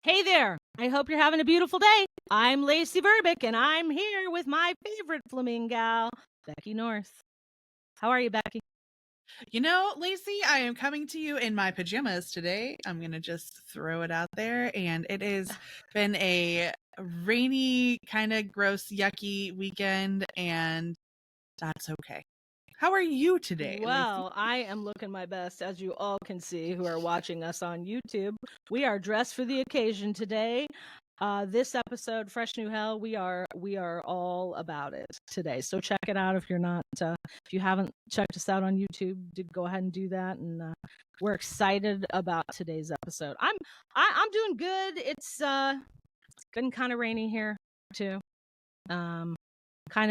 Hey there! I hope you're having a beautiful day. I'm Lacey Verbick, and I'm here with my favorite flamingo, Becky North. How are you, Becky? You know, Lacey, I am coming to you in my pajamas today. I'm going to just throw it out there. And it has been a rainy, kind of gross, yucky weekend, and that's okay. How are you today, Lacey? Well, I am looking my best, as you all can see who are watching us on YouTube. We are dressed for the occasion today. This episode, Fresh New Hell, we are all about it today. So check it out if you're not, if you haven't checked us out on YouTube, go ahead and do that. And we're excited about today's episode. I'm doing good. It's been kind of rainy here too. Kind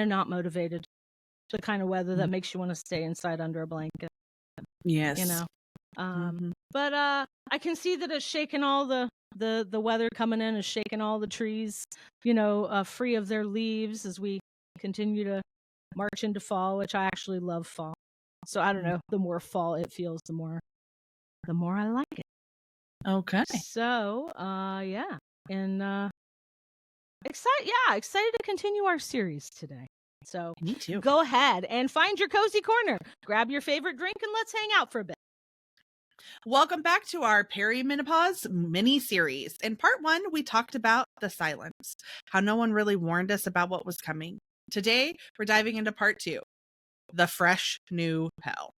of not motivated. The kind of weather that makes you want to stay inside under a blanket. Yes. You know. But I can see that it's shaking all the weather coming in is shaking all the trees, free of their leaves as we continue to march into fall, which I actually love fall. So I don't know, the more fall it feels, the more I like it. Okay. So yeah. And excited to continue our series today. So Me too. Go ahead and find your cozy corner. Grab your favorite drink and let's hang out for a bit. Welcome back to our Perimenopause Mini-Series. In part 1, we talked about the silence, how no one really warned us about what was coming. Today, we're diving into part 2, the fresh new hell.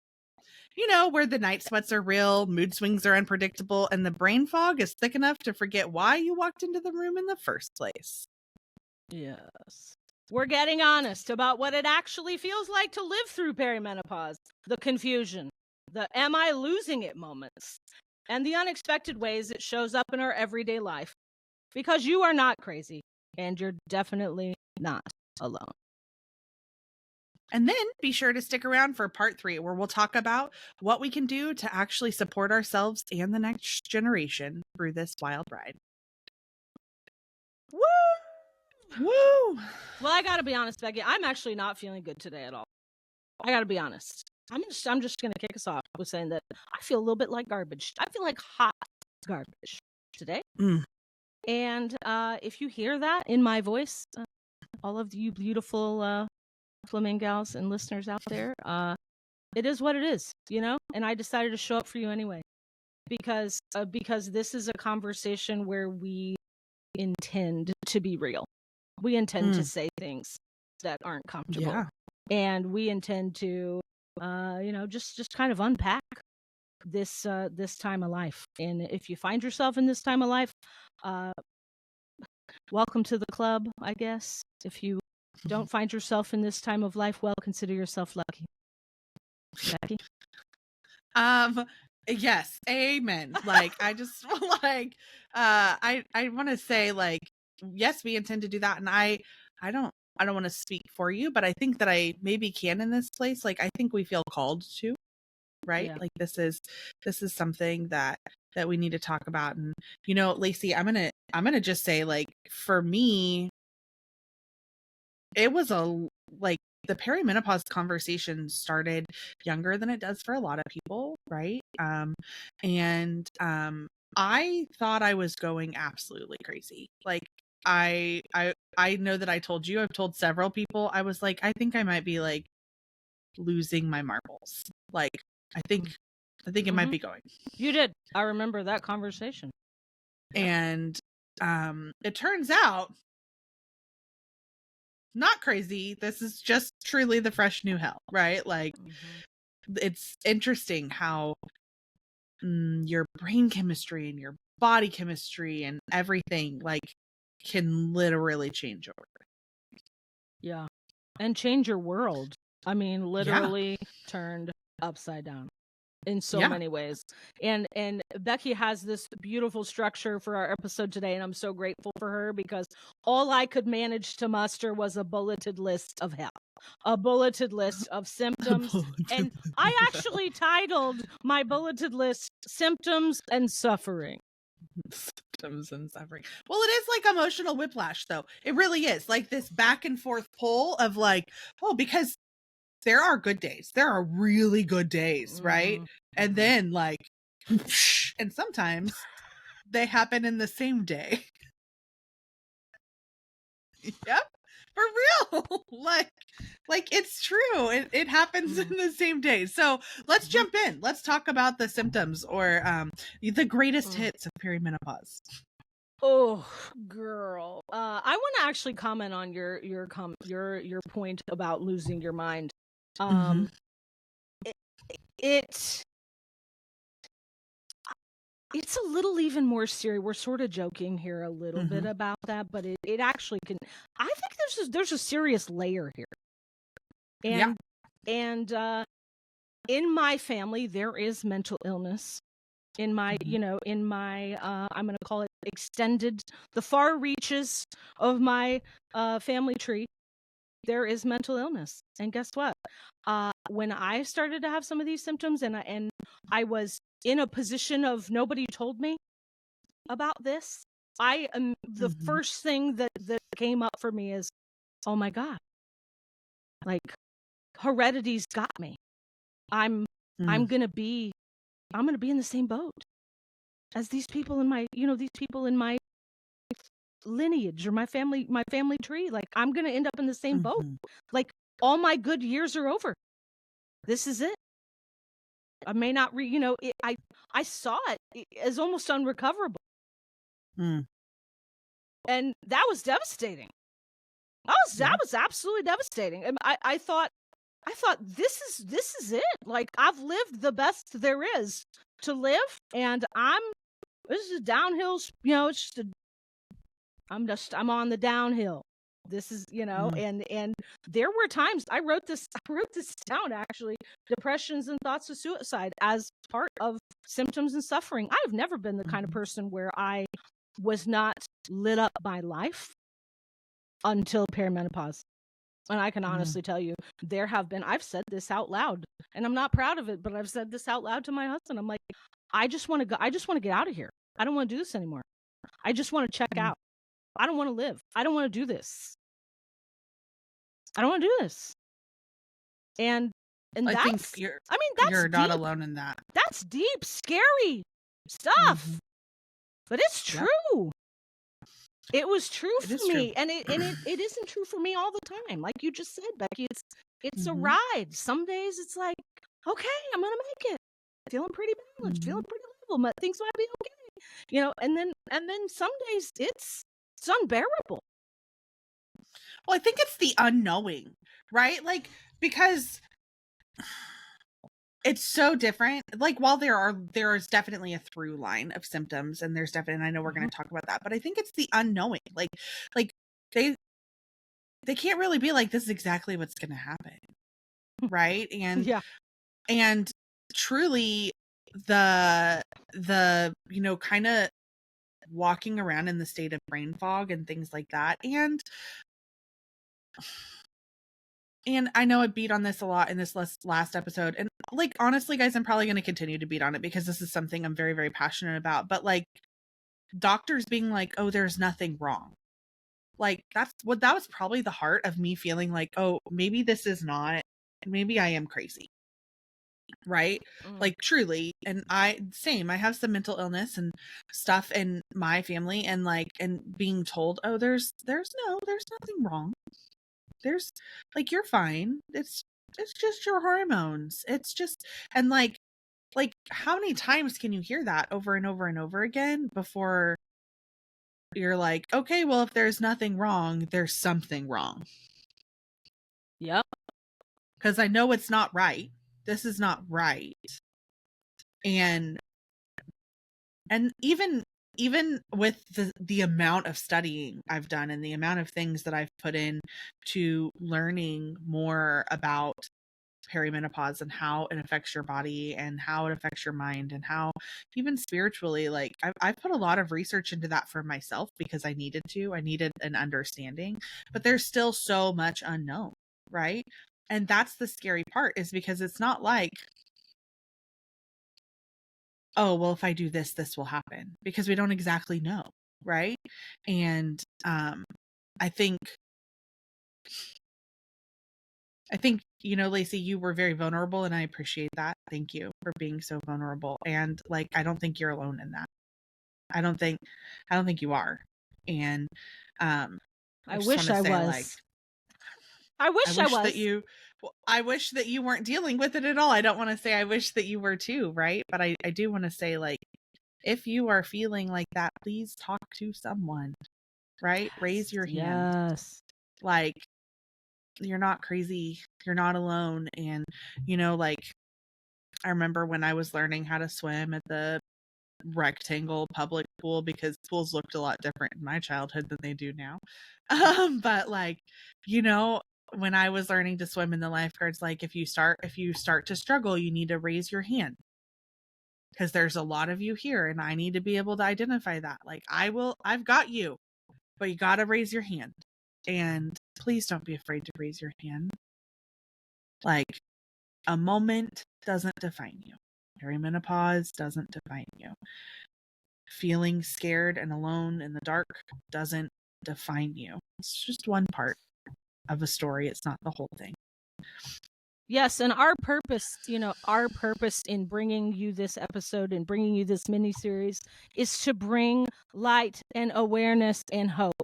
You know, where the night sweats are real, mood swings are unpredictable, and the brain fog is thick enough to forget why you walked into the room in the first place. Yes. We're getting honest about what it actually feels like to live through perimenopause, the confusion, the am I losing it moments, and the unexpected ways it shows up in our everyday life. Because you are not crazy, and you're definitely not alone. And then be sure to stick around for part 3, where we'll talk about what we can do to actually support ourselves and the next generation through this wild ride. Woo! Woo! Well, I gotta be honest, Becky, I'm actually not feeling good today at all. I gotta be honest. I'm just gonna kick us off with saying that I feel a little bit like garbage. I feel like hot garbage today. And if you hear that in my voice, all of you beautiful flamingos and listeners out there, it is what it is, and I decided to show up for you anyway because this is a conversation where we intend to be real. We intend to say things that aren't comfortable, and we intend to just kind of unpack this time of life. And if you find yourself in this time of life, welcome to the club, I guess. If you don't find yourself in this time of life, well, consider yourself lucky. Becky? Yes, amen. Like, I just like, I want to say, like, yes, we intend to do that. And I don't want to speak for you, but I think that I maybe can in this place. Like, I think we feel called to, right? Yeah. Like, this is something that we need to talk about. And, Lacey, I'm going to just say, like, for me, it was like, the perimenopause conversation started younger than it does for a lot of people, right? And I thought I was going absolutely crazy. Like, I know that I told you, I've told several people, I was like, I think I might be like losing my marbles. Like, I think it might be going. You did. I remember that conversation. And it turns out, not crazy. This is just truly the fresh new hell, right? Like, it's interesting how your brain chemistry and your body chemistry and everything, like, can literally change over. Yeah. And change your world. I mean, literally turned upside down in so many ways. And Becky has this beautiful structure for our episode today, and I'm so grateful for her because all I could manage to muster was a bulleted list of hell. A bulleted list of symptoms. And I actually titled my bulleted list Symptoms and Suffering. Symptoms and suffering. Well, it is like emotional whiplash, though. It really is, like, this back and forth pull of, like, oh, because there are good days. There are really good days, right? And then, like, and sometimes they happen in the same day. Yep. For real. like it's true. It happens in the same day. So let's jump in. Let's talk about the symptoms or the greatest hits of perimenopause. Oh, girl. I want to actually comment on your point about losing your mind. It, it it's a little even more serious. We're sort of joking here a little bit about that, but it actually can. I think there's a serious layer here, and in my family there is mental illness. In my, in my, I'm going to call it extended, the far reaches of my family tree, there is mental illness. And guess what? When I started to have some of these symptoms and I was in a position of nobody told me about this, I am the first thing that came up for me is, oh my God, like heredity's got me. I'm going to be in the same boat as these people in my, these people in my lineage or my family tree. Like, I'm going to end up in the same boat. Like, all my good years are over. This is it. I may not I saw it as almost unrecoverable. And that was devastating. That was absolutely devastating. And I thought this is it. Like, I've lived the best there is to live, and this is downhill, it's just I'm on the downhill. This is, and there were times I wrote this down, actually, depressions and thoughts of suicide as part of symptoms and suffering. I've never been the kind of person where I was not lit up by life until perimenopause. And I can honestly tell you, I've said this out loud, and I'm not proud of it, but I've said this out loud to my husband. I'm like, I just want to get out of here. I don't want to do this anymore. I just want to check out. I don't want to live. I don't want to do this. I don't want to do this. And I think you're not alone in that. That's deep, scary stuff. But it's true. It was true for me. And it isn't true for me all the time. Like you just said, Becky, it's a ride. Some days it's like, okay, I'm going to make it. Feeling pretty balanced, feeling pretty level, but things might be okay. And then some days it's unbearable. Well, I think it's the unknowing, right? Like, because it's so different. Like, while there is definitely a through line of symptoms, and there's definitely, and I know we're going to talk about that, but I think it's the unknowing. Like they can't really be like, this is exactly what's going to happen, right? And and truly, the kind of walking around in the state of brain fog and things like that, and I know I beat on this a lot in this last episode. And like, honestly, guys, I'm probably going to continue to beat on it because this is something I'm very, very passionate about. But like, doctors being like, oh, there's nothing wrong. Like, that was probably the heart of me feeling like, oh, maybe maybe I am crazy. Right. Like, truly. And I have some mental illness and stuff in my family, and like, and being told, oh, there's nothing wrong. There's like, you're fine. It's just your hormones. It's just, and like how many times can you hear that over and over and over again before you're like, okay, well, if there's nothing wrong, there's something wrong. Yep. Because I know it's not right. This is not right. And even with the amount of studying I've done and the amount of things that I've put in to learning more about perimenopause and how it affects your body and how it affects your mind and how even spiritually, like I've put a lot of research into that for myself because I needed an understanding, but there's still so much unknown, right? And that's the scary part, is because it's not like, oh, well, if I do this, this will happen, because we don't exactly know. Right. And, I think, Lacey, you were very vulnerable, and I appreciate that. Thank you for being so vulnerable. And like, I don't think you're alone in that. I don't think you are. And I I just want wish to I say, like, was. I I wish I wish that was. you I wish that you weren't dealing with it at all. I don't want to say I wish that you were too, right? But I do want to say, like, if you are feeling like that, please talk to someone, right? Raise your hand. Yes. Like, you're not crazy. You're not alone. And, like, I remember when I was learning how to swim at the rectangle public pool, because pools looked a lot different in my childhood than they do now. But, like, when I was learning to swim, in the lifeguards, like, if you start to struggle, you need to raise your hand, because there's a lot of you here and I need to be able to identify that. Like, I've got you, but you got to raise your hand. And please don't be afraid to raise your hand. Like, a moment doesn't define you. Perimenopause doesn't define you. Feeling scared and alone in the dark doesn't define you. It's just one part of a story. It's not the whole thing. Yes, and our purpose in bringing you this episode and bringing you this mini-series is to bring light and awareness and hope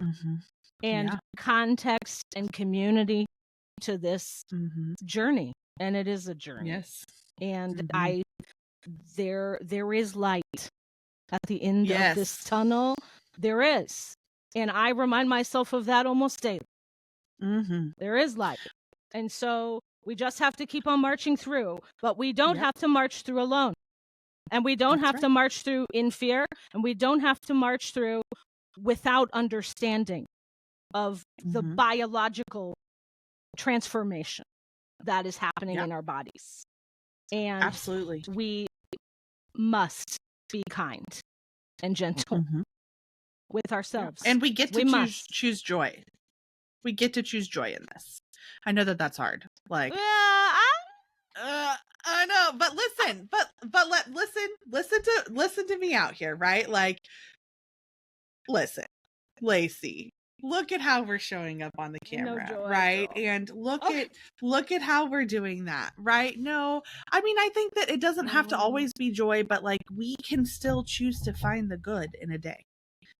and context and community to this journey. And it is a journey. Yes. And there is light at the end of this tunnel. There is. And I remind myself of that almost daily. There is light. And so we just have to keep on marching through, but we don't have to march through alone. And we don't have to march through in fear, and we don't have to march through without understanding of the biological transformation that is happening in our bodies. And absolutely, we must be kind and gentle with ourselves. And we get to choose joy. We get to choose joy in this. I know that that's hard. Like, I know, but listen, listen to me out here, right? Like, listen, Lacey, look at how we're showing up on the camera, right? And look at how we're doing that, right? No, I mean, I think that it doesn't have to always be joy, but, like, we can still choose to find the good in a day.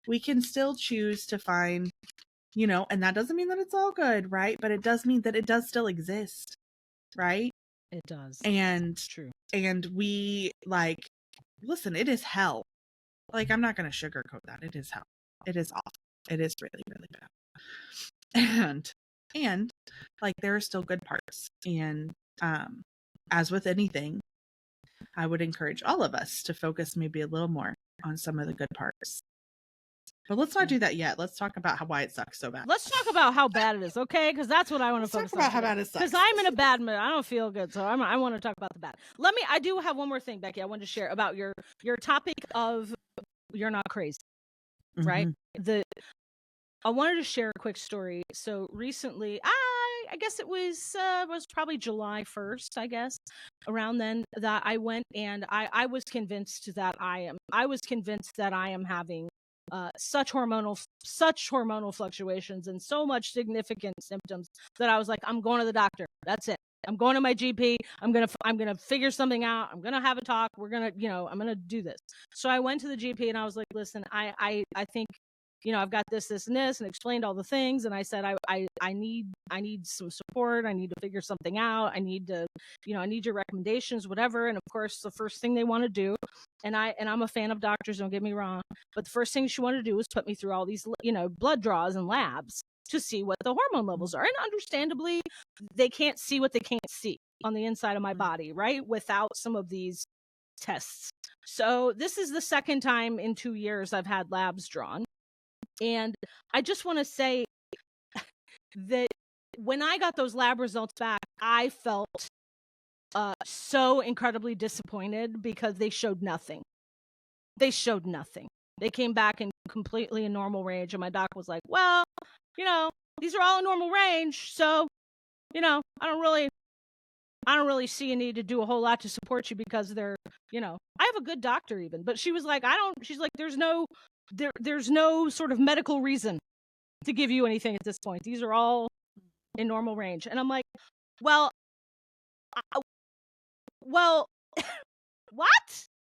We can still choose to find, and that doesn't mean that it's all good, right? But it does mean that it does still exist, right? It does. And true. And we, like, listen, it is hell. Like, I'm not going to sugarcoat that. It is hell. It is awful. It is really, really bad. And like, there are still good parts. And as with anything, I would encourage all of us to focus maybe a little more on some of the good parts. But let's not do that yet. Let's talk about why it sucks so bad. Let's talk about how bad it is, okay? Because that's what I want to focus on. Let's talk about how bad it sucks. Because I'm in a bad mood. I don't feel good, so I want to talk about the bad. I do have one more thing, Becky, I wanted to share about your topic of you're not crazy, right? I wanted to share a quick story. So recently, I guess it was probably July 1st, I guess, around then, that I went and I was convinced that I am having such hormonal fluctuations and so much significant symptoms that I was like, I'm going to the doctor. That's it. I'm going to my GP. I'm gonna figure something out. I'm gonna have a talk. We're gonna, I'm gonna do this. So I went to the GP and I was like, listen, I think, I've got this, and this, and explained all the things. And I said, I need some support. I need to figure something out. I need to, I need your recommendations, whatever. And of course, the first thing they want to do, and I'm a fan of doctors, don't get me wrong, but the first thing she wanted to do was put me through all these, blood draws and labs to see what the hormone levels are. And understandably, they can't see what they can't see on the inside of my body, right? Without some of these tests. So this is the second time in 2 years I've had labs drawn. And I just want to say that when I got those lab results back, I felt so incredibly disappointed because they showed nothing. They came back in completely in normal range. And my doc was like, well, these are all in normal range. So, I don't really see a need to do a whole lot to support you because they're, I have a good doctor even. But she was like, she's like, there's no sort of medical reason to give you anything at this point. These are all in normal range. And I'm like, well, what?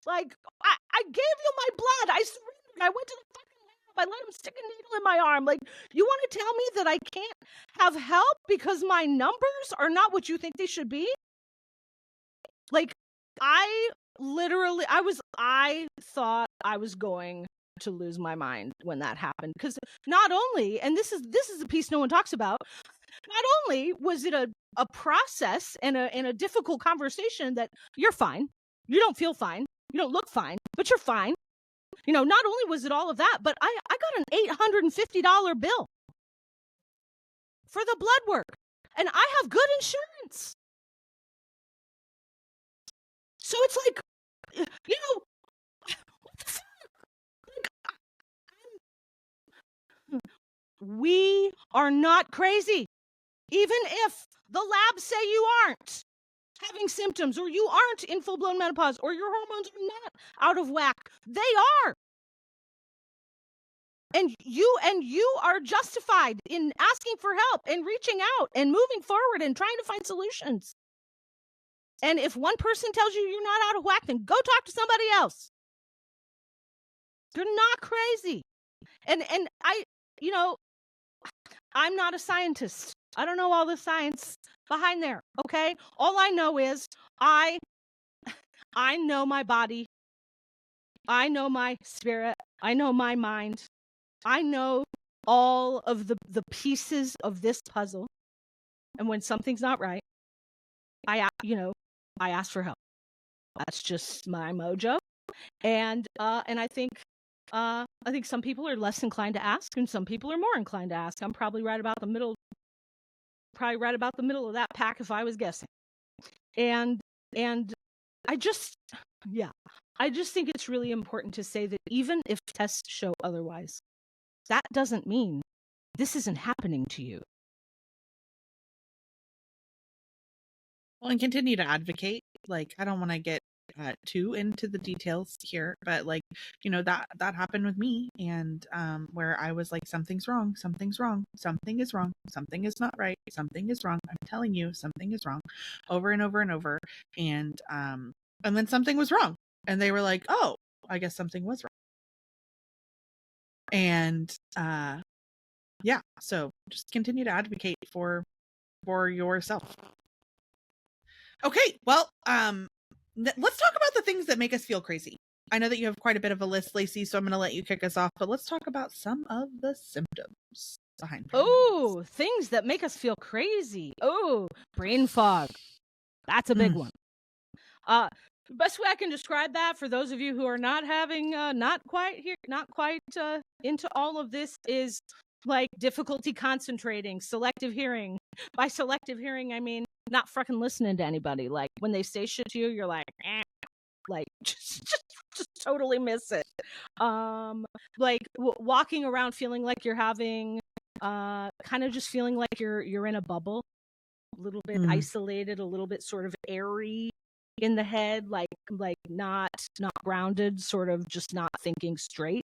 Like, I gave you my blood. I surrendered I went to the fucking lab. I let him stick a needle in my arm. Like, you want to tell me that I can't have help because my numbers are not what you think they should be? Like, I thought I was going to lose my mind when that happened, because not only, and this is the piece no one talks about, not only was it a process and a difficult conversation that you're fine, you don't feel fine, you don't look fine, but you're fine. Not only was it all of that, but I got an $850 bill for the blood work, and I have good insurance. So it's like, what the fuck? We are not crazy. Even if the labs say you aren't having symptoms, or you aren't in full-blown menopause, or your hormones are not out of whack, they are. And you are justified in asking for help and reaching out and moving forward and trying to find solutions. And if one person tells you you're not out of whack, then go talk to somebody else. You're not crazy. And I'm not a scientist. I don't know all the science behind there, okay? All I know is I know my body. I know my spirit. I know my mind. I know all of the pieces of this puzzle. And when something's not right, I ask for help. That's just my mojo. And I think some people are less inclined to ask, and some people are more inclined to ask. I'm probably right about the middle of that pack if I was guessing. And I just think it's really important to say that even if tests show otherwise, that doesn't mean this isn't happening to you. Well, and continue to advocate. Like, I don't want to get too into the details here, but like, that happened with me, and where I was like, something's wrong, something is wrong, something is not right, something is wrong, I'm telling you, something is wrong, over and over and over. And then something was wrong, and they were like, oh, I guess something was wrong. And yeah, so just continue to advocate for yourself. Okay, well, let's talk about the things that make us feel crazy. I know that you have quite a bit of a list, Lacey, so I'm going to let you kick us off, but let's talk about some of the symptoms behind perimenopause. Oh, things that make us feel crazy. Oh, brain fog. That's a big one. The best way I can describe that for those of you who are not having, not quite into all of this, is like difficulty concentrating, selective hearing. By selective hearing, I mean not fucking listening to anybody. Like when they say shit to you, you're like, like just totally miss it. Like walking around feeling like you're having, kind of just feeling like you're in a bubble, a little bit isolated, a little bit sort of airy in the head, like not grounded, sort of just not thinking straight.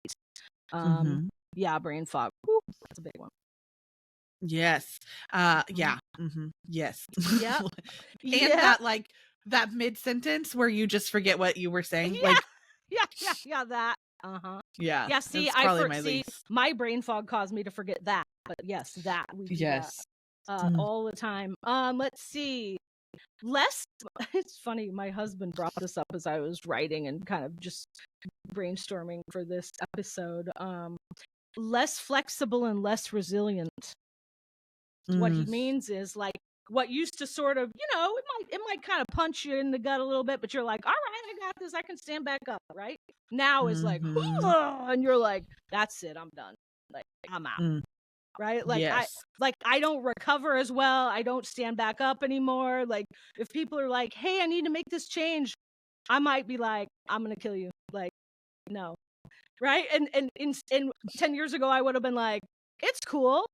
Yeah, brain fog. Woo, that's a big one. Yes. Yeah. Yes. Yeah. And that, like, that mid-sentence where you just forget what you were saying. Yeah. Like, yeah, that. Yeah. Yeah, see, my brain fog caused me to forget that. But yes, that we do that, all the time. Let's see. It's funny, my husband brought this up as I was writing and kind of just brainstorming for this episode. Less flexible and less resilient. What he means is, like, what used to sort of, it might kind of punch you in the gut a little bit, but you're like, all right, I got this, I can stand back up, right? Now is like, and you're like, that's it, I'm done. Like, I'm out. Right? Like, I don't recover as well. I don't stand back up anymore. Like, if people are like, hey, I need to make this change, I might be like, I'm going to kill you. Like, no. Right? And 10 years ago, I would have been like, it's cool.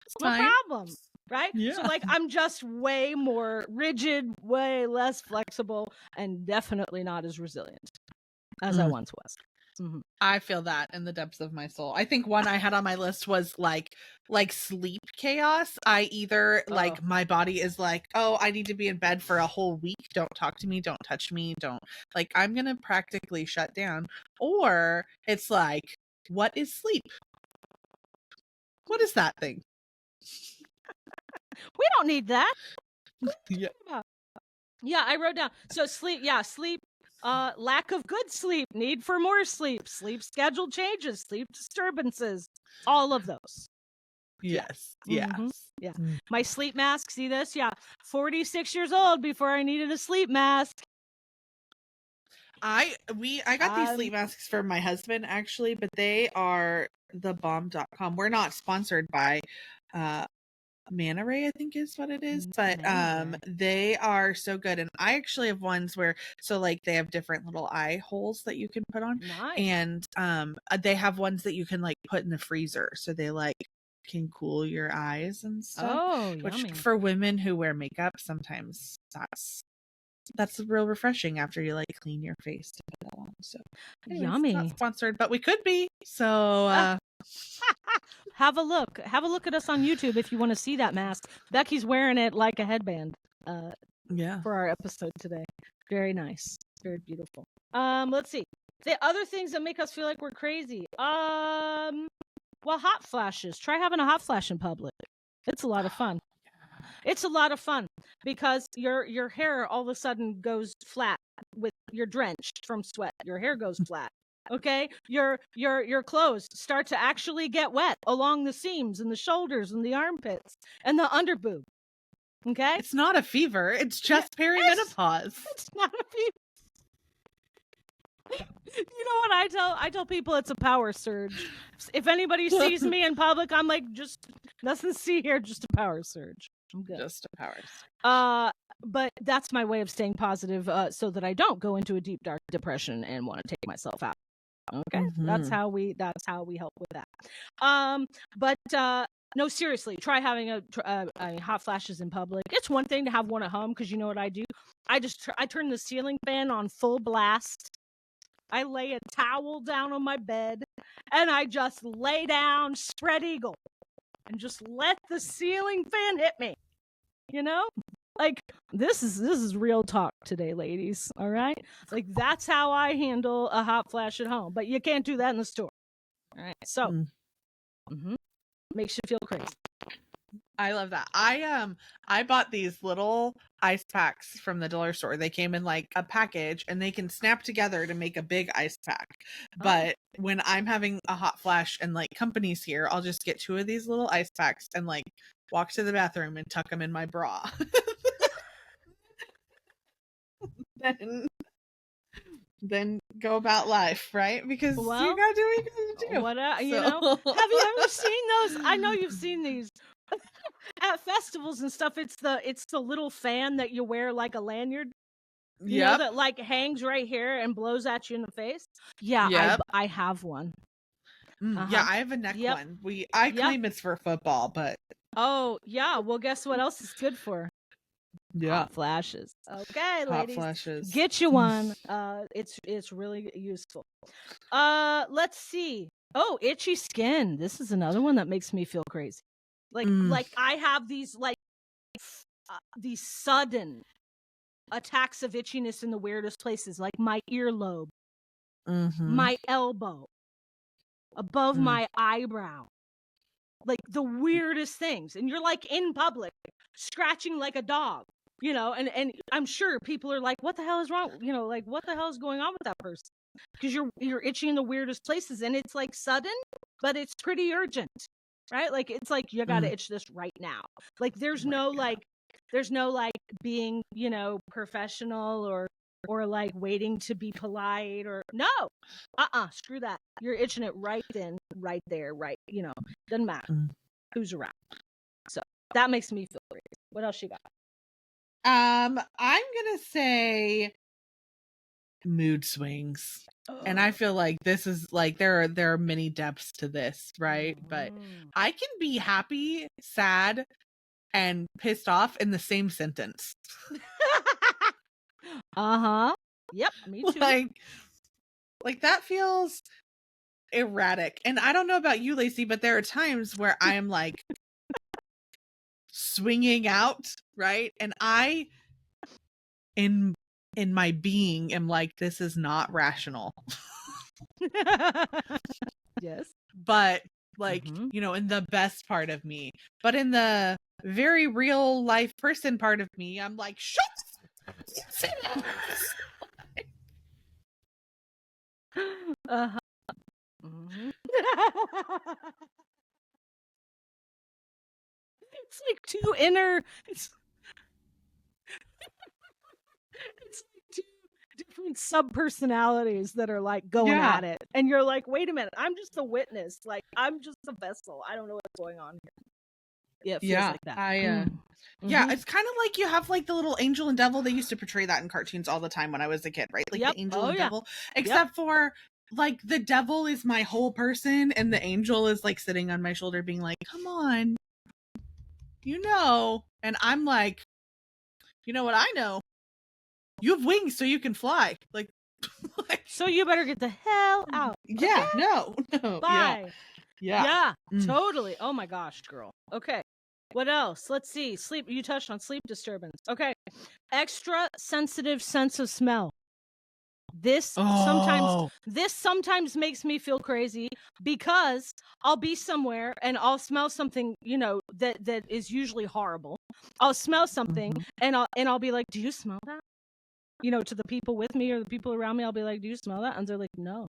It's no problem. Right? Yeah. So, like, I'm just way more rigid, way less flexible, and definitely not as resilient as I once was. I feel that in the depths of my soul. I think one I had on my list was like sleep chaos. I either like my body is like, oh, I need to be in bed for a whole week. Don't talk to me. Don't touch me. Don't like, I'm going to practically shut down. Or it's like, what is sleep? What is that thing? We don't need that. Yeah. Yeah, I wrote down. So sleep, sleep, lack of good sleep, need for more sleep, sleep schedule changes, sleep disturbances, all of those. Yes. Yeah. Yes. Mm-hmm. Yeah. My sleep mask, see this? Yeah. 46 years old before I needed a sleep mask. I got these sleep masks for my husband actually, but they are thebomb.com. We're not sponsored by Manta Ray, I think is what it is, but they are so good. And I actually have ones where, so like they have different little eye holes that you can put on. Nice. And they have ones that you can like put in the freezer, so they like can cool your eyes and stuff. Oh, which yummy. for women who wear makeup, sometimes that's real refreshing after you like clean your face to put that on. So anyways, yummy. not sponsored, but we could be. So have a look at us on YouTube if you want to see that mask. Becky's wearing it like a headband for our episode today. Very nice, very beautiful. Let's see the other things that make us feel like we're crazy. Well, hot flashes. Try having a hot flash in public. It's a lot of fun. It's a lot of fun because your hair all of a sudden goes flat with you're drenched from sweat. Your hair goes flat. Okay, your clothes start to actually get wet along the seams and the shoulders and the armpits and the underboob. Okay, it's not a fever; it's just perimenopause. It's not a fever. You know what I tell people? It's a power surge. If anybody sees me in public, I'm like, just nothing to see here, just a power surge. I'm good. Just a power surge. But that's my way of staying positive, so that I don't go into a deep dark depression and want to take myself out. Okay, that's how we help with that. But no, seriously, try having hot flashes in public. It's one thing to have one at home, because you know what I do? I turn the ceiling fan on full blast. I lay a towel down on my bed and I just lay down spread eagle and just let the ceiling fan hit me. You know? Like, this is real talk today, ladies. All right? Like, that's how I handle a hot flash at home. But you can't do that in the store. All right? So, makes you feel crazy. I love that. I bought these little ice packs from the dollar store. They came in like a package and they can snap together to make a big ice pack. But when I'm having a hot flash and like company's here, I'll just get 2 of these little ice packs and like walk to the bathroom and tuck them in my bra. Then go about life, right? Because you gotta do what you gotta do. What you know? Have you ever seen those? I know you've seen these at festivals and stuff. It's the little fan that you wear like a lanyard. You know, that like hangs right here and blows at you in the face. Yeah, I have one. Yeah, I have a neck one. I claim it's for football, but oh yeah. Well, guess what else is good for? Hot flashes. Okay, ladies. Hot flashes. Get you one. It's really useful. Let's see. Oh, itchy skin. This is another one that makes me feel crazy. Like I have these these sudden attacks of itchiness in the weirdest places, like my earlobe, my elbow, above my eyebrow. Like the weirdest things. And you're like in public, scratching like a dog. You know, and I'm sure people are like, what the hell is wrong? You know, like, what the hell is going on with that person? Because you're itching in the weirdest places, and it's like sudden, but it's pretty urgent, right? Like, it's like you gotta itch this right now. Like, there's no being, you know, professional or like waiting to be polite or no, screw that. You're itching it right then, right there, right. You know, doesn't matter who's around. So that makes me feel crazy. What else you got? I'm gonna say mood swings. And I feel like this is like there are many depths to this, right? But I can be happy, sad, and pissed off in the same sentence. Yep, me too. Like that feels erratic. And I don't know about you, Lacey, but there are times where I'm like swinging out, right? And I in my being am like, this is not rational. Yes. But like, in the best part of me, but in the very real life person part of me, I'm like, shut Uh-huh. It's like two inner. It's like two different sub personalities that are like going at it, and you're like, wait a minute, I'm just a witness. Like I'm just a vessel. I don't know what's going on here. Yeah, it feels like that. Yeah, it's kind of like you have like the little angel and devil. They used to portray that in cartoons all the time when I was a kid, right? Like the angel and devil, except for like the devil is my whole person and the angel is like sitting on my shoulder being like, come on, and I'm like, you know what I know? You have wings so you can fly. Like so you better get the hell out. Yeah, okay? no. Bye. Yeah. Totally. Oh my gosh, girl. Okay. What else? Let's see. Sleep. You touched on sleep disturbance. Okay. Extra sensitive sense of smell. This sometimes makes me feel crazy because I'll be somewhere and I'll smell something, that is usually horrible. I'll smell something and I'll be like, "Do you smell that?" To the people with me or the people around me, I'll be like, "Do you smell that?" And they're like, "No."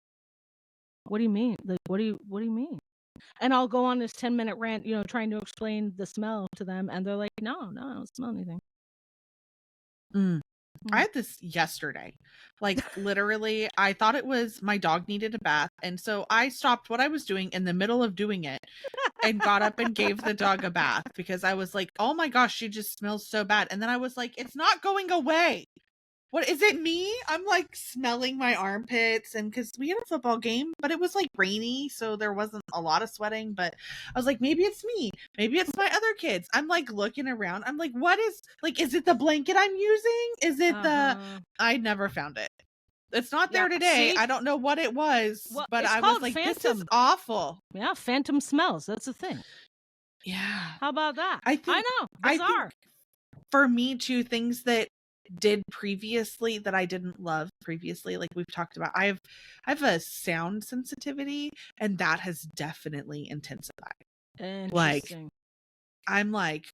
What do you mean? Like, what do you mean? And I'll go on this 10-minute rant, trying to explain the smell to them, and they're like, no, I don't smell anything. I had this yesterday. Like literally, I thought it was my dog needed a bath. And so I stopped what I was doing in the middle of doing it and got up and gave the dog a bath because I was like, oh my gosh, she just smells so bad. And then I was like, it's not going away. What is it me? I'm like smelling my armpits, and because we had a football game, but it was like rainy, so there wasn't a lot of sweating. But I was like, maybe it's me, maybe it's my other kids. I'm like looking around. I'm like, what is is it the blanket I'm using? Is it the? I never found it. It's not there today. See? I don't know what it was, but I was like, phantom. This is awful. Yeah, phantom smells. That's a thing. Yeah. How about that? I know. Bizarre. For me too, things that did previously that I didn't love previously, like we've talked about, I have a sound sensitivity and that has definitely intensified. Interesting. I'm like,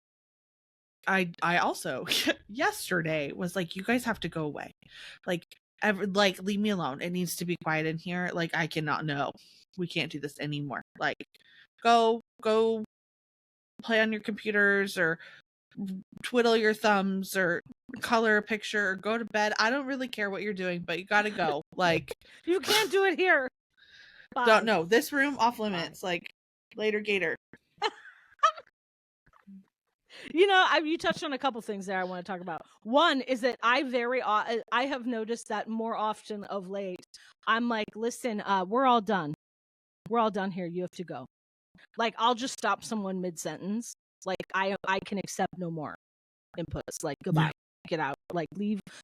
I also yesterday was like, you guys have to go away. Like leave me alone. It needs to be quiet in here. Like I cannot, no, we can't do this anymore. Like go play on your computers or twiddle your thumbs or color a picture or go to bed. I don't really care what you're doing, but you gotta go. Like you can't do it here. Bye. Don't know. This room off limits. Bye. Like later gator. You touched on a couple things there I want to talk about. One is that I have noticed that more often of late. I'm like, listen, we're all done. We're all done here. You have to go. Like, I'll just stop someone mid-sentence. Like, I can accept no more inputs. Like, goodbye. Yeah. Get out. Like,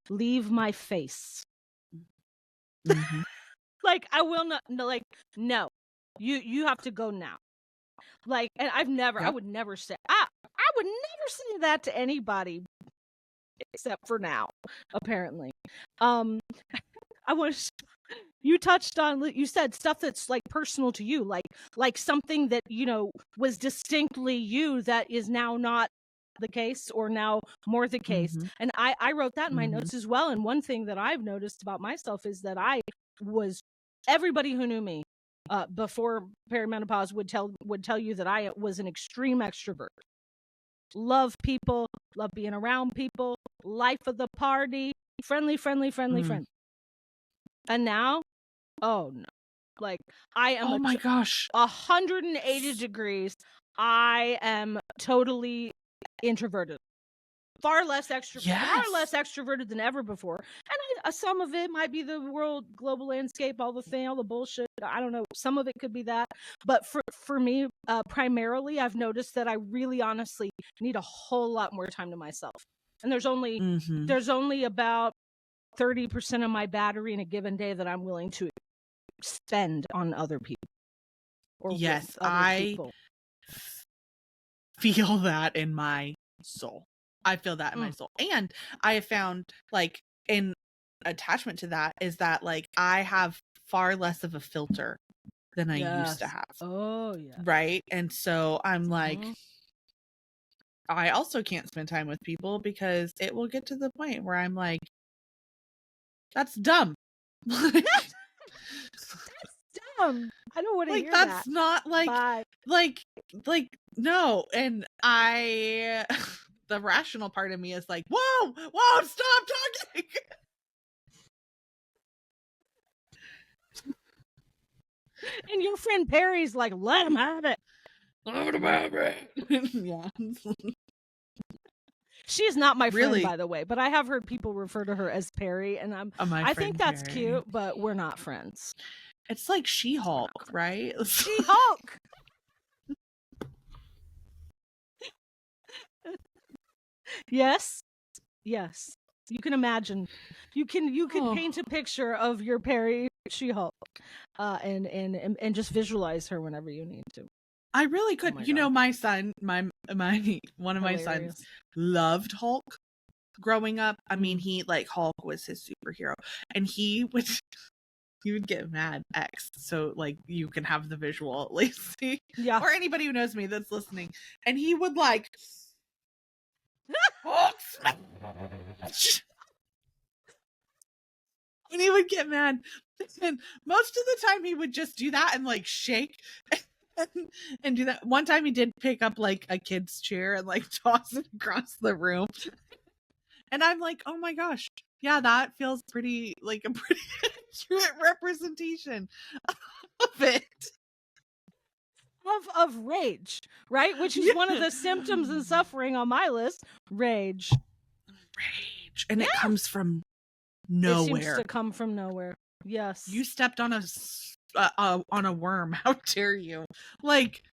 leave my face. Like, I will not. No, like, no. You have to go now. Like, and I would never say. I would never say that to anybody, except for now. Apparently, I was. You touched on, you said stuff that's like personal to you, like something that, was distinctly you that is now not the case or now more the case. And I wrote that in my notes as well. And one thing that I've noticed about myself is that everybody who knew me before perimenopause would tell you that I was an extreme extrovert. Love people, love being around people, life of the party, friendly. And now, oh no. Like I am 180 degrees. I am totally introverted. Far less extroverted than ever before. And some of it might be the global landscape, all the bullshit. I don't know. Some of it could be that. But for me, primarily, I've noticed that I really honestly need a whole lot more time to myself. And there's only about 30% of my battery in a given day that I'm willing to spend on other people or Yes, with other I people. feel that in my soul. I feel that in my soul. And I have found, like, in attachment to that is that, like, I have far less of a filter than I used to Yes. have. Oh, yeah. Right? And so I'm like, Mhm. I also can't spend time with people because it will get to the point where I'm like, that's dumb. Like, Dumb. I don't want to like hear that's that. not like, Bye. like, no. And I, the rational part of me is like, whoa, stop talking. And your friend Perry's like, let him have it. Yeah. She's not my friend, Really? by the way, but I have heard people refer to her as Perry, and I think that's Perry. cute, but we're not friends. It's like She-Hulk, right? She-Hulk. Yes. Yes. You can imagine. You can paint a picture of your Perry She-Hulk, and just visualize her whenever you need to. I really could. Oh my you know, God. my son, my one of my sons loved Hulk growing up. I mean, he, like, Hulk was his superhero, and he would get mad X. So, like, you can have the visual at least. Yeah. Or anybody who knows me that's listening. And he would, like, Hulk smash. And he would get mad. And most of the time he would just do that and, like, shake and do that. One time he did pick up, like, a kid's chair and, like, toss it across the room. And I'm like, oh my gosh, yeah, that feels pretty, like, a pretty accurate representation of it. Of rage, right? Which is one of the symptoms and suffering on my list. Rage. And it comes from nowhere. It seems to come from nowhere. Yes. You stepped on a worm. How dare you? Like,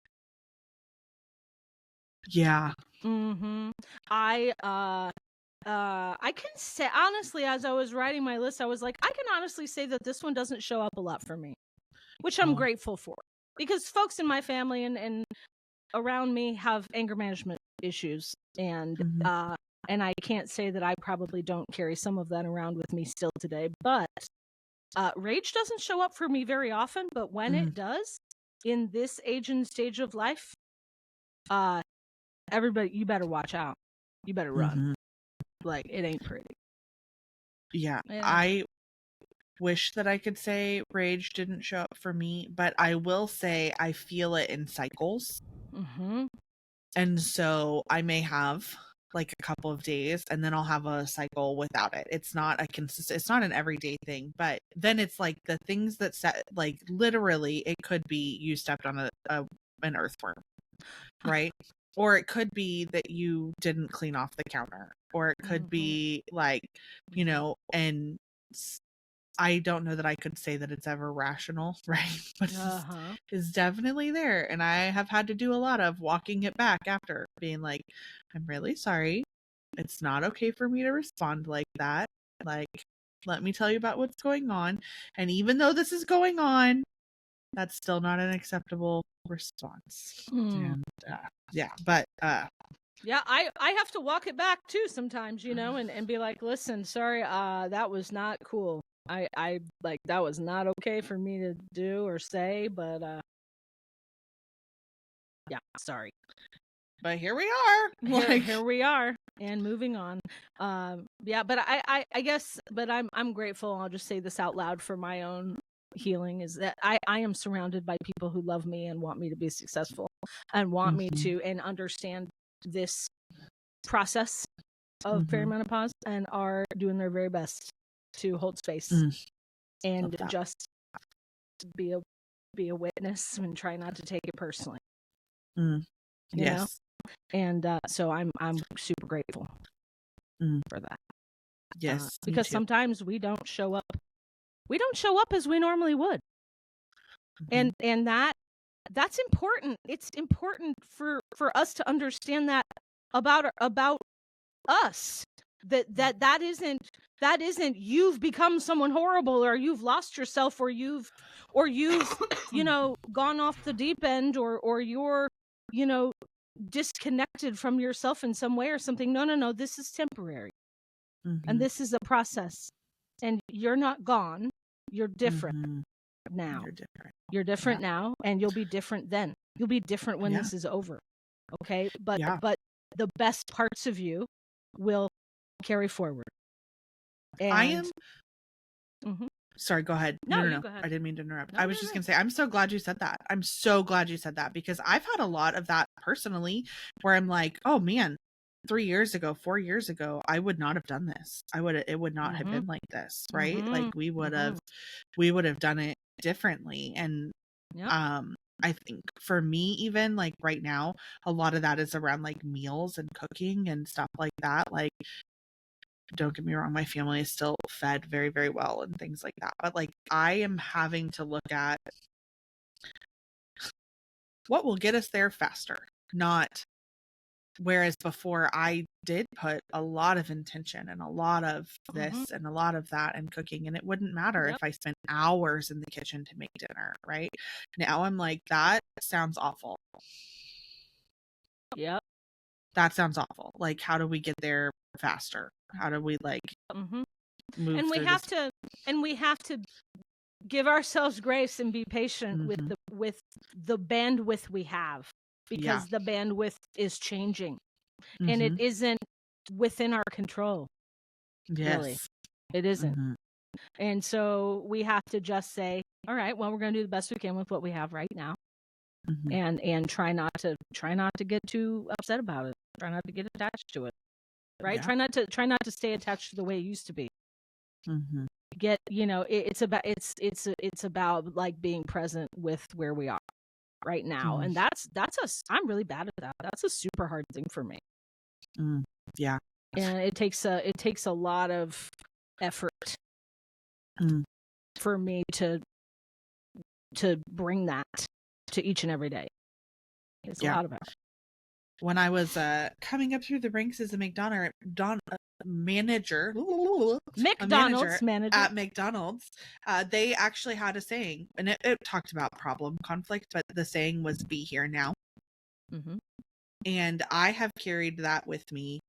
yeah. Mm-hmm. I can say, honestly, as I was writing my list, I was like, I can honestly say that this one doesn't show up a lot for me, which I'm grateful for, because folks in my family and around me have anger management issues, and I can't say that I probably don't carry some of that around with me still today, but rage doesn't show up for me very often, but when it does, in this age and stage of life, everybody, you better watch out. You better run. Like, it ain't pretty. Yeah. I wish that I could say rage didn't show up for me, but I will say I feel it in cycles. And so I may have, like, a couple of days and then I'll have a cycle without it. It's not a consistent, it's not an everyday thing, but then it's like the things that like, literally it could be you stepped on an earthworm, right? Or it could be that you didn't clean off the counter, or it could be, like, you know, and I don't know that I could say that it's ever rational, right? But it's definitely there. And I have had to do a lot of walking it back after, being like, I'm really sorry. It's not okay for me to respond like that. Like, let me tell you about what's going on. And even though this is going on, that's still not an acceptable response. And yeah, but yeah, I have to walk it back too sometimes, you know, and be like, listen, sorry, that was not cool. I like, that was not okay for me to do or say, but yeah, sorry. But here we are. Here we are, and moving on. Yeah, but I guess, but I'm grateful. I'll just say this out loud for my own healing, is that I am surrounded by people who love me and want me to be successful and want me to, and understand this process of perimenopause, and are doing their very best to hold space and just be a witness and try not to take it personally. You know? And so I'm super grateful for that. Yes, because sometimes we don't show up as we normally would, and that's important. It's important for us to understand that about us, that isn't that isn't you've become someone horrible, or you've lost yourself, or you've gone off the deep end, or you're disconnected from yourself in some way or something. No, this is temporary. And this is a process, and you're not gone. You're different now. You're different now, and you'll be different then. You'll be different when this is over. Okay, but the best parts of you will carry forward. And I am. Sorry, go ahead. No, Go ahead. I didn't mean to interrupt. I was just gonna say, I'm so glad you said that. I'm so glad you said that, because I've had a lot of that personally, where I'm like, oh man, 3 years ago, 4 years ago, I would not have done this. It would not have been like this, right? Like we would have done it differently. And I think for me, even like right now, a lot of that is around like meals and cooking and stuff like that. Like, don't get me wrong, my family is still fed very, very well and things like that. But like, I am having to look at what will get us there faster, not. Whereas before, I did put a lot of intention and a lot of this and a lot of that in cooking, and it wouldn't matter if I spent hours in the kitchen to make dinner, right? Now I'm like, that sounds awful. Yep. That sounds awful. Like, how do we get there faster? How do we like move and we through have this? to and we have to give ourselves grace and be patient with the bandwidth we have, because the bandwidth is changing and it isn't within our control. Really, it isn't. And so we have to just say, all right, well, we're going to do the best we can with what we have right now. And try not to get too upset about it. Try not to get attached to it. Right? Try not to stay attached to the way it used to be. Get, it's about like being present with where we are right now. And I'm really bad at that. That's a super hard thing for me. Yeah. And it takes a lot of effort for me to bring that to each and every day. It's a lot of effort. When I was coming up through the ranks as a manager at McDonald's, they actually had a saying, and it talked about problem conflict, but the saying was "be here now." And I have carried that with me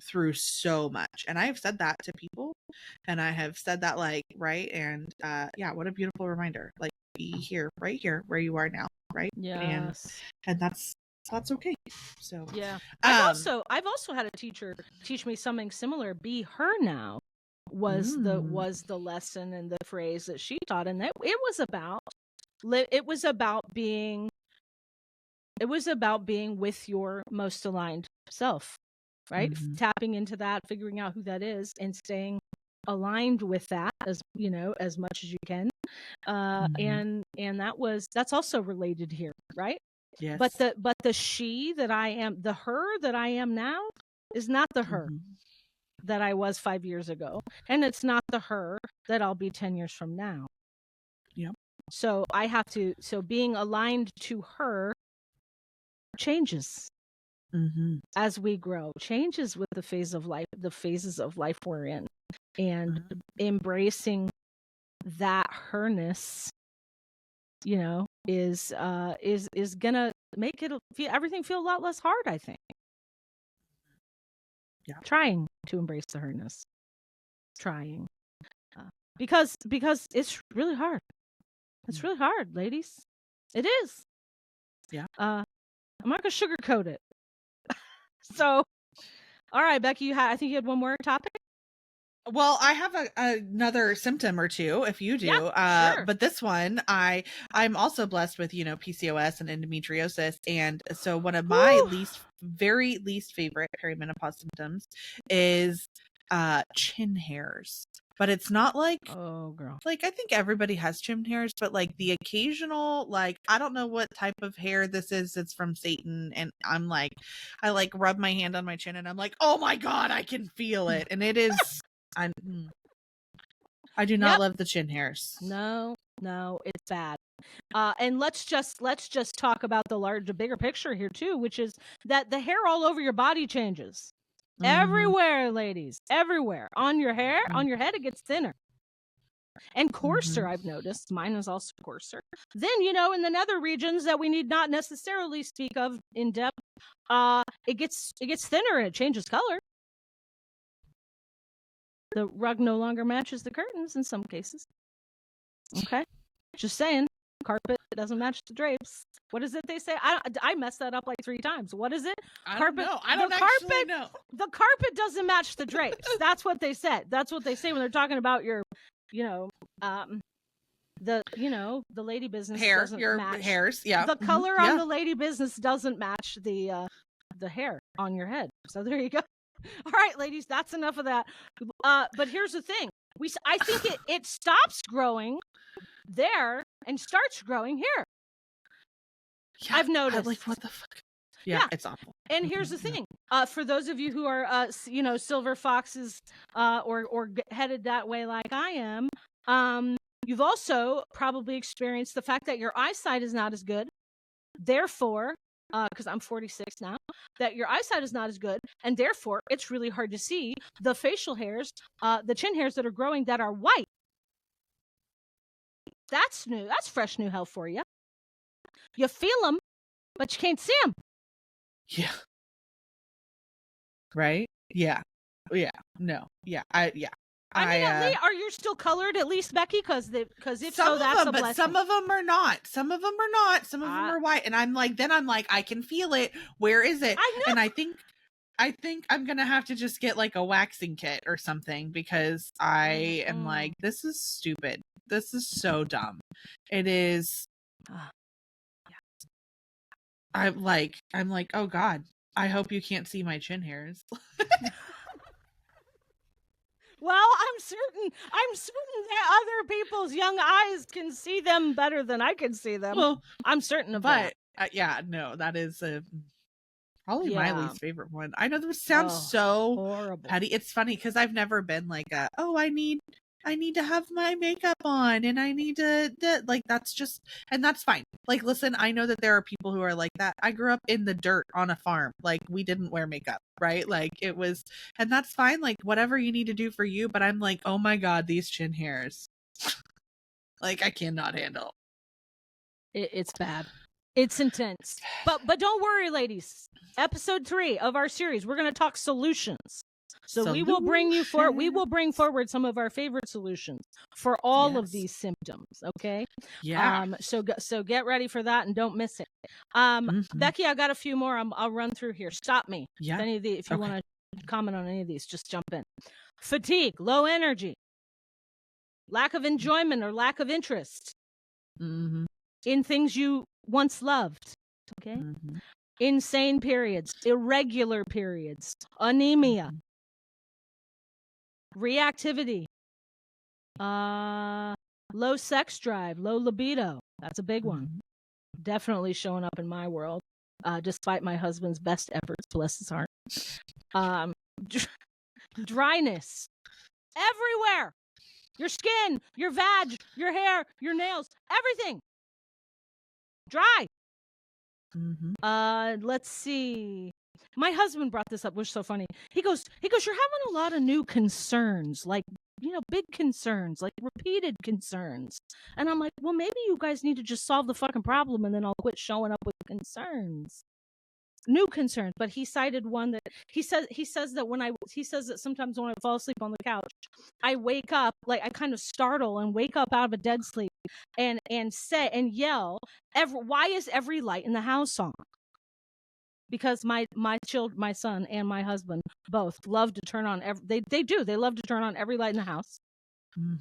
through so much, and I have said that to people, and I have said that like, right, and what a beautiful reminder. Like, be here, right here where you are now, right? Yes. And that's okay. So I've also had a teacher teach me something similar. Be her now was the lesson and the phrase that she taught, and it was about being with your most aligned self, right? Tapping into that, figuring out who that is, and staying aligned with that as much as you can. And that's also related here, right? Yes. But the she that I am, the her that I am now, is not the her that I was 5 years ago, and it's not the her that I'll be 10 years from now. Yep. So being aligned to her changes as we grow, changes with the phases of life we're in, and embracing that herness, is gonna make everything feel a lot less hard, I think. Trying to embrace the herness, because it's really hard. It's really hard, ladies. It is. I'm not gonna sugarcoat it. So, all right, Becky, I think you had one more topic. Well, I have another symptom or two if you do. Sure. But this one, I'm also blessed with, PCOS and endometriosis. And so one of my very least favorite perimenopause symptoms is chin hairs. But it's not like, oh girl, like I think everybody has chin hairs, but like the occasional, like, I don't know what type of hair this is. It's from Satan. And I'm like, I like rub my hand on my chin and I'm like, oh my God, I can feel it. And it is, I do not love the chin hairs. No, it's bad. And let's just talk about the bigger picture here too, which is that the hair all over your body changes. Everywhere, ladies, everywhere. On your hair, on your head, it gets thinner. And coarser, I've noticed. Mine is also coarser. Then, in the nether regions that we need not necessarily speak of in depth, it gets thinner and it changes color. The rug no longer matches the curtains in some cases. Okay? Just saying. Carpet doesn't match the drapes. What is it they say? I messed that up like 3 times. What is it? I don't know. I don't actually know. The carpet doesn't match the drapes. That's what they said. That's what they say when they're talking about your, the lady business hair, doesn't your match. hairs. Yeah. The color on the lady business doesn't match the hair on your head. So there you go. All right, ladies, that's enough of that. But here's the thing. I think it stops growing there and starts growing here. Yeah, I've noticed. Like, what the fuck? Yeah, it's awful. And here's the thing. For those of you who are, silver foxes or headed that way like I am, you've also probably experienced the fact that your eyesight is not as good. Therefore, because I'm 46 now, that your eyesight is not as good, and therefore it's really hard to see the facial hairs, the chin hairs that are growing that are white. That's new. That's fresh new hell for you. You feel them, but you can't see them. Yeah. Right? Yeah. Yeah. No. Yeah. I mean, are you still colored at least, Becky? Because if some so, that's them, a blessing. But some of them are not. Some of them are not. Some of them are white. And I'm like, I can feel it. Where is it? I know. And I think I'm gonna have to just get like a waxing kit or something because I am like, this is stupid. This is so dumb. It is. I'm like, oh God, I hope you can't see my chin hairs. Well, I'm certain that other people's young eyes can see them better than I can see them. Well, I'm certain of that. Yeah, no, that is probably my least favorite one. I know this sounds so horrible. Petty. It's funny because I've never been like I need to have my makeup on and I need to like, that's just, and that's fine. Like, listen, I know that there are people who are like that. I grew up in the dirt on a farm. Like, we didn't wear makeup, right? Like, it was, and that's fine. Like, whatever you need to do for you. But I'm like, oh my God, these chin hairs. Like, I cannot handle. It's bad. It's intense. But don't worry, ladies. Episode 3 of our series, we're going to talk solutions. So we will bring forward some of our favorite solutions for all of these symptoms. Okay. Yeah. So get ready for that and don't miss it. Becky, I got a few more. I'll run through here. Stop me. Yeah. If you want to comment on any of these, just jump in. Fatigue, low energy, lack of enjoyment or lack of interest in things you once loved. Okay. Insane periods, irregular periods, anemia. Reactivity, low sex drive, low libido. That's a big one. Definitely showing up in my world, despite my husband's best efforts, bless his heart. Dryness everywhere. Your skin, your vag, your hair, your nails, everything. Dry. Let's see. My husband brought this up, which is so funny. He goes, you're having a lot of new concerns, like, big concerns, like repeated concerns. And I'm like, well, maybe you guys need to just solve the fucking problem and then I'll quit showing up with concerns. New concerns. But he cited one that he says that sometimes when I fall asleep on the couch, I wake up, like I kind of startle and wake up out of a dead sleep and yell, why is every light in the house on? Because my son and my husband both love to turn on they love to turn on every light in the house,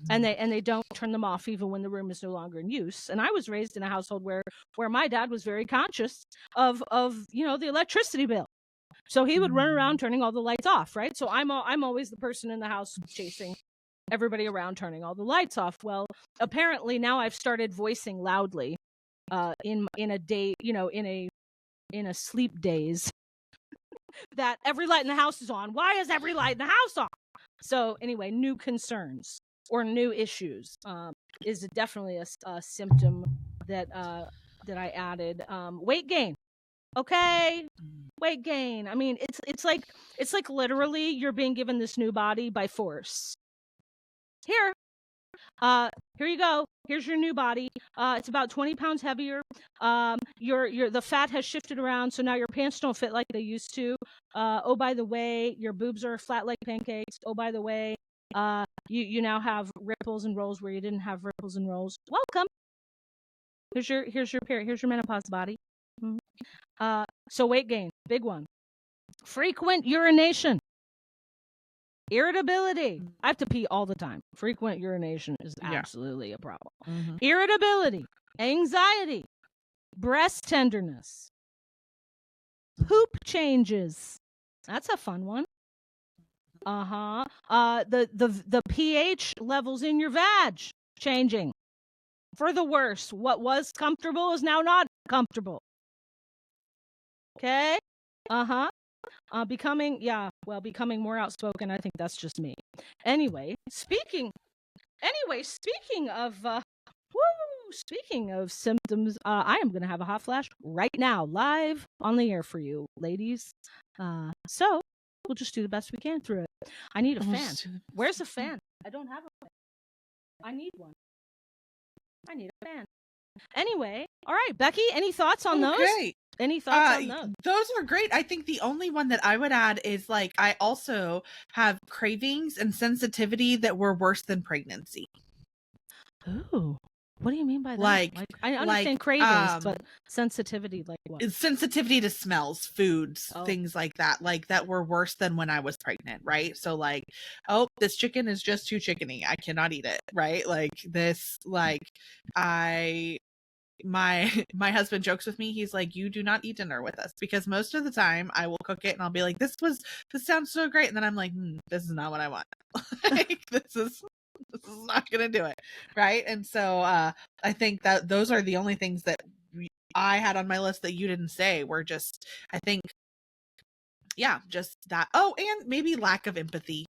and they don't turn them off even when the room is no longer in use. And I was raised in a household where my dad was very conscious of the electricity bill, so he would run around turning all the lights off, right? So I'm always the person in the house chasing everybody around turning all the lights off. Well, apparently now I've started voicing loudly in a day, in a sleep daze that every light in the house is on. Why is every light in the house on? So anyway, new concerns or new issues is definitely a symptom that I added. Weight gain. Okay? Weight gain. I mean, it's like literally you're being given this new body by force. Here. Here you go. Here's your new body. It's about 20 pounds heavier. The fat has shifted around, so now your pants don't fit like they used to. Oh, by the way, your boobs are flat like pancakes. Oh, by the way, you now have ripples and rolls where you didn't have ripples and rolls. Welcome. Here's your menopause body. Mm-hmm. So weight gain, big one. Frequent urination. Irritability. I have to pee all the time. Frequent urination is absolutely a problem. Mm-hmm. Irritability, anxiety, breast tenderness, poop changes. That's a fun one. The pH levels in your vag changing for the worse. What was comfortable is now not comfortable. Okay? Becoming more outspoken. I think that's just me. Anyway, speaking of symptoms, I am going to have a hot flash right now, live on the air for you, ladies. So we'll just do the best we can through it. I need a fan. Where's a fan? I don't have a fan. I need one. I need a fan. Anyway, all right, Becky, any thoughts on those? Any thoughts on those? Those are great. I think the only one that I would add is like I also have cravings and sensitivity that were worse than pregnancy. Ooh. What do you mean by that? Like I understand cravings, but sensitivity, like what? Sensitivity to smells, foods, things like that were worse than when I was pregnant, right? So like, oh, this chicken is just too chickeny. I cannot eat it, right? Like this, like my husband jokes with me. He's like, you do not eat dinner with us, because most of the time I will cook it and I'll be like, this sounds so great, and then I'm like, this is not what I want. Like this is not gonna do it, right? And so I think that those are the only things that I had on my list that you didn't say were just, I think, just that. Oh, and maybe lack of empathy.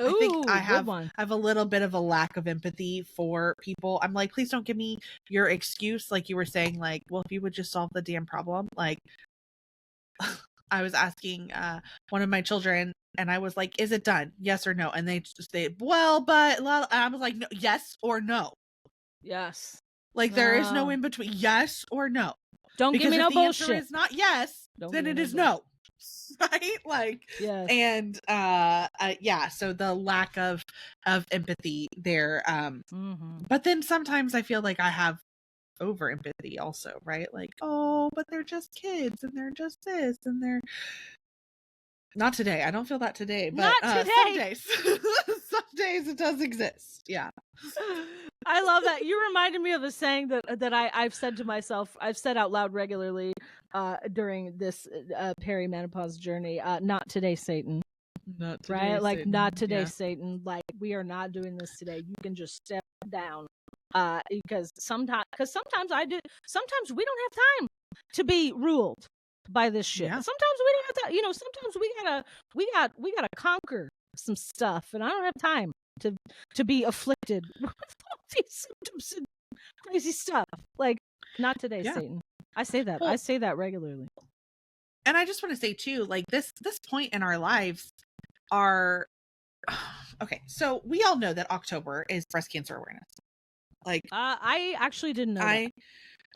Ooh, I think I have a little bit of a lack of empathy for people. I'm like, please don't give me your excuse, like you were saying, like, well, if you would just solve the damn problem. Like I was asking one of my children, and I was like, is it done? Yes or no? And they just say, well, but I was like, no, yes or no. Yes. Like there is no in between. Yes or no. Don't give me no bullshit. If the answer is not yes, then it is no. Right? Like, yes. And so the lack of empathy there. But then sometimes I feel like I have over empathy also, right? Like, oh, but they're just kids and they're just this and they're not today. I don't feel that today, but some days some days it does exist. Yeah. I love that. You reminded me of a saying that I've said to myself, I've said out loud regularly during this perimenopause journey. Not today, Satan. Not today, right? Like, Satan. not today, Satan. Like, we are not doing this today. You can just step down. Because sometimes I do. Sometimes we don't have time to be ruled by this shit. Yeah. Sometimes we don't have to. Sometimes we gotta conquer some stuff, and I don't have time to be afflicted with all these symptoms and crazy stuff. Like, not today, Satan. I say that. I say that regularly. And I just want to say too, like this point in our lives are okay. So we all know that October is breast cancer awareness. Like, I actually didn't know that.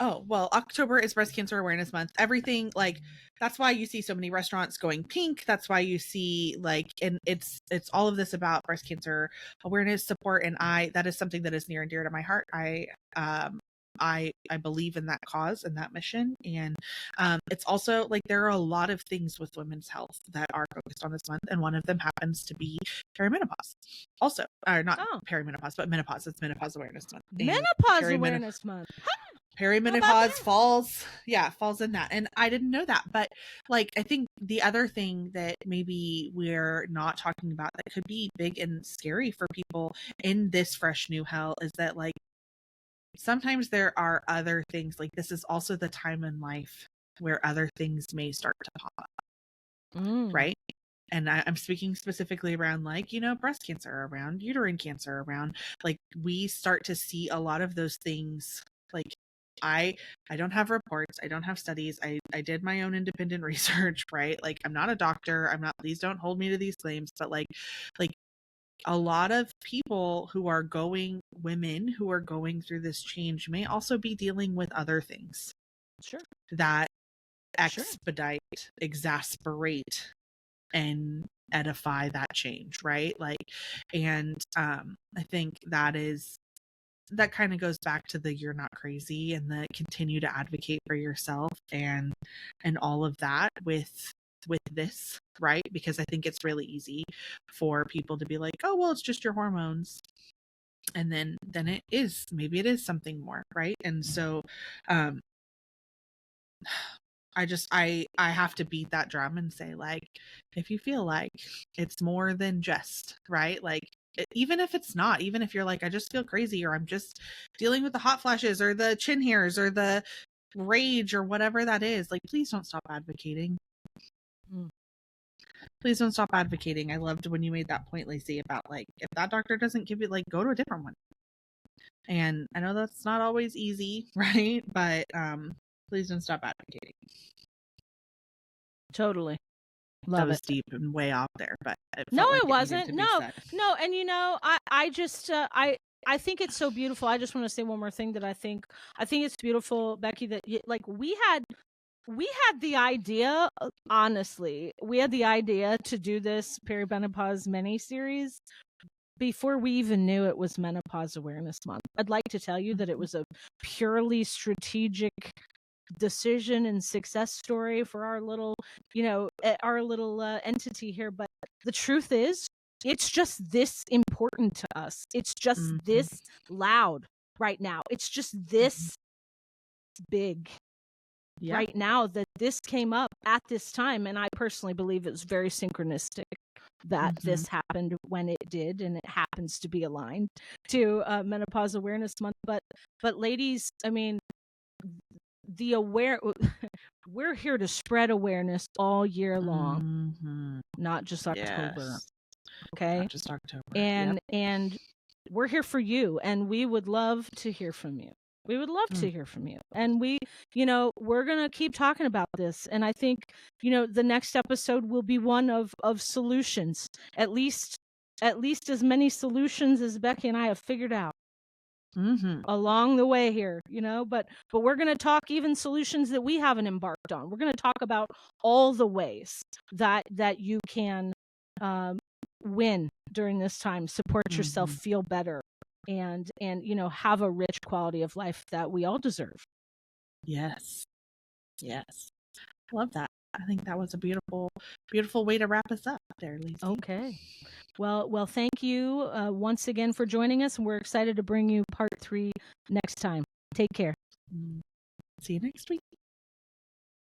Oh, well, October is breast cancer awareness month. Everything, like, that's why you see so many restaurants going pink. That's why you see, like, and it's all of this about breast cancer awareness, support, and that is something that is near and dear to my heart. I believe in that cause and that mission. And it's also like there are a lot of things with women's health that are focused on this month, and one of them happens to be perimenopause. Also, or not perimenopause, but menopause. It's Menopause Awareness Month. Menopause Awareness Month. Perimenopause falls in that. And I didn't know that. But like, I think the other thing that maybe we're not talking about that could be big and scary for people in this fresh new hell is that, like, sometimes there are other things, like this is also the time in life where other things may start to pop up. Right? And I'm speaking specifically around, like, breast cancer, around uterine cancer, around, like, we start to see a lot of those things, like, I don't have reports. I don't have studies. I did my own independent research, right? Like, I'm not a doctor. I'm not, please don't hold me to these claims, but like a lot of people who are women who are going through this change may also be dealing with other things Sure. that Sure. expedite, exasperate, and edify that change, right? Like, and I think that kind of goes back to the you're not crazy and the continue to advocate for yourself and all of that with this, right? Because I think it's really easy for people to be like, oh well, it's just your hormones, and then maybe it is something more, right? And so um I have to beat that drum and say, like, if you feel like it's more than just, right? Like, even if it's not, even if you're like, I just feel crazy, or I'm just dealing with the hot flashes or the chin hairs or the rage or whatever that is, like, please don't stop advocating. Please don't stop advocating. I loved when you made that point, Lacey, about like, if that doctor doesn't give it, like, go to a different one. And I know that's not always easy, right? But please don't stop advocating. Totally. Love That was it. deep and way out there, but it No, felt like it wasn't. needed to be said. No. And I just, I think it's so beautiful. I just want to say one more thing that I think it's beautiful, Becky, that like we had the idea, honestly, we had the idea to do this Perimenopause Mini-Series before we even knew it was Menopause Awareness Month. I'd like to tell you that it was a purely strategic decision and success story for our little, entity here. But the truth is, it's just this important to us. It's just this loud right now. It's just this big right now that this came up at this time. And I personally believe it was very synchronistic that this happened when it did, and it happens to be aligned to Menopause Awareness Month. But ladies, I mean, we're here to spread awareness all year long, not just October. Yes. Okay, not just October. And we're here for you, and we would love to hear from you. We would love to hear from you. And we're going to keep talking about this. And I think, the next episode will be one of solutions, at least as many solutions as Becky and I have figured out along the way here, but we're going to talk even solutions that we haven't embarked on. We're going to talk about all the ways that you can win during this time, support yourself, feel better, and have a rich quality of life that we all deserve. Yes. I love that. I think that was a beautiful way to wrap us up there, Lacey. Okay. Well, thank you once again for joining us. We're excited to bring you part 3 next time. Take care. See you next week.